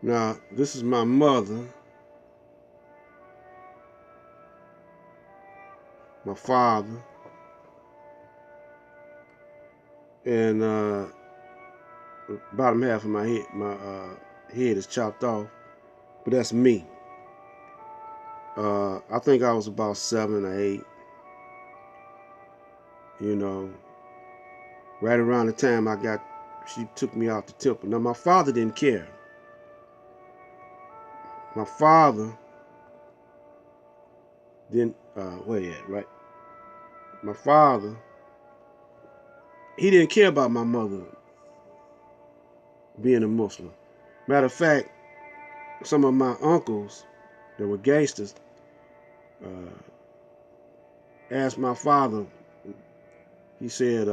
Now, this is my mother, my father, and bottom half of my head is chopped off, but that's me. I think I was about 7 or 8, you know, right around the time she took me out the temple. Now, my father didn't care. My father didn't, where he at, right? My father, he didn't care about my mother being a Muslim. Matter of fact, some of my uncles that were gangsters uh, asked my father, he said,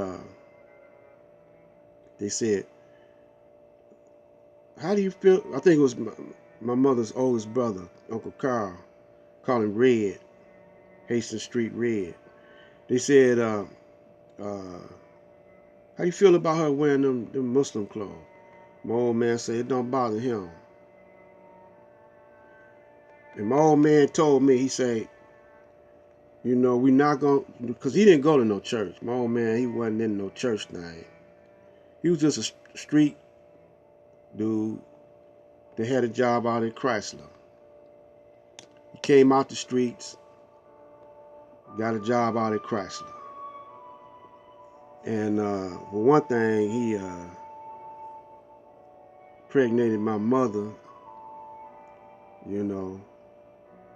they said, how do you feel? I think it was my mother's oldest brother, Uncle Carl, call him Red, Hastings Street Red. They said, how you feel about her wearing them Muslim clothes? My old man said, it don't bother him. And my old man told me, he said, we not going to, because he didn't go to no church. My old man, he wasn't in no church thing. He was just a street dude that had a job out at Chrysler. He came out the streets, got a job out at Chrysler. And for one thing, he impregnated my mother, you know,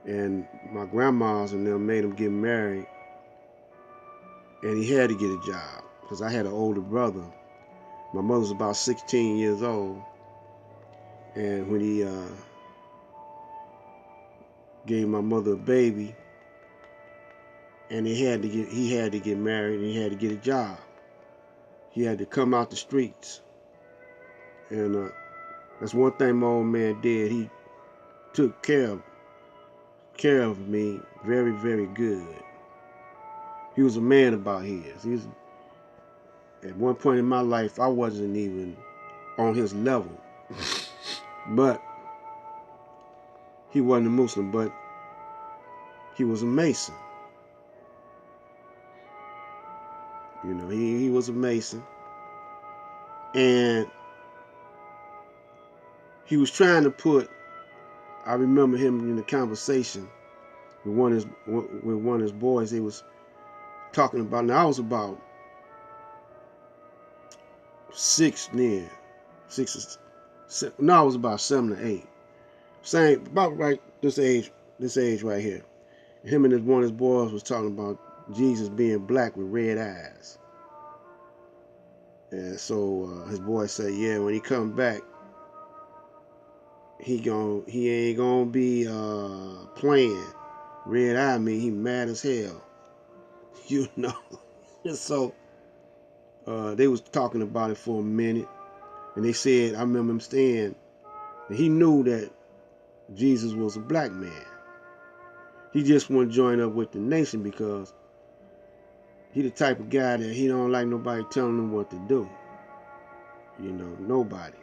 and my grandmas and them made him get married. And he had to get a job because I had an older brother. My mother was about 16 years old. And when he gave my mother a baby, and he had to get married, and he had to get a job. He had to come out the streets. And that's one thing my old man did. He took care of me very, very good. He was a man about his. He was, at one point in my life, I wasn't even on his level. But he wasn't a Muslim, but he was a Mason. He was a Mason. And he was trying to put, I remember him in the conversation with one of his boys. He was talking about, now I was about 6 then. No, I was about 7 or 8. Same, about right this age right here. Him and one of his boys was talking about Jesus being black with red eyes. And so his boy said, yeah, when he come back, he ain't gonna be playing. Red eye mean he mad as hell. You know. So they was talking about it for a minute. And they said, I remember him saying that he knew that Jesus was a black man. He just want to join up with the nation because he the type of guy that he don't like nobody telling him what to do. Nobody.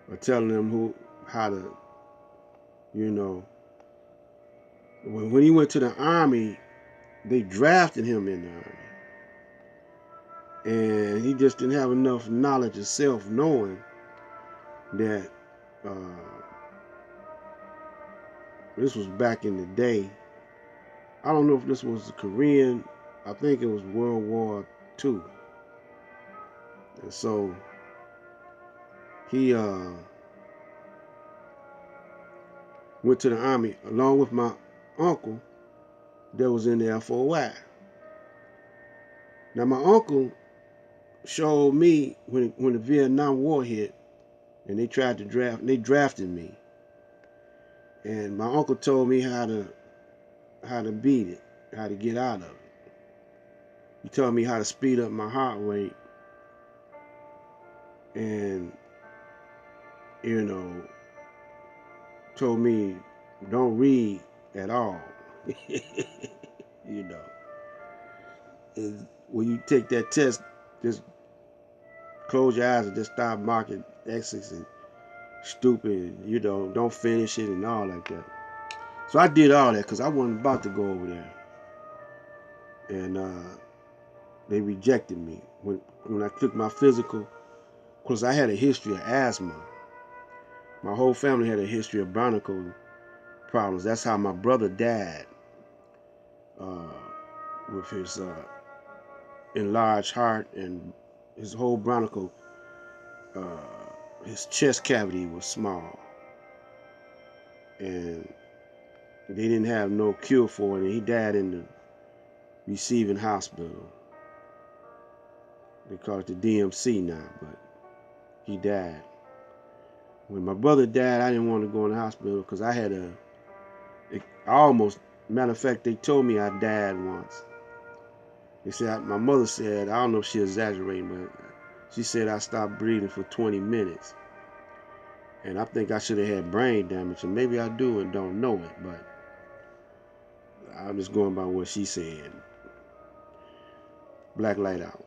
Or telling him how to, you know. When he went to the army, they drafted him in the army. And he just didn't have enough knowledge of self knowing that this was back in the day. I don't know if this was the Korean, I think it was World War II. And so he went to the army along with my uncle that was in there for a while. Now my uncle showed me when the Vietnam War hit and they tried to drafted me. And my uncle told me how to beat it, how to get out of it. He told me how to speed up my heart rate and told me don't read at all. you know. And when you take that test, just close your eyes and just start marking X's and stupid, don't finish it and all like that. So I did all that because I wasn't about to go over there. And they rejected me. When I took my physical, because I had a history of asthma. My whole family had a history of bronchial problems. That's how my brother died, with his enlarged heart, and his whole bronchial, his chest cavity was small. And they didn't have no cure for it, and he died in the receiving hospital. They call it the DMC now, but he died. When my brother died, I didn't want to go in the hospital because I had matter of fact, they told me I died once. They said, my mother said, I don't know if she exaggerating, but she said I stopped breathing for 20 minutes. And I think I should have had brain damage, and maybe I do and don't know it, but I'm just going by what she said. Black light out.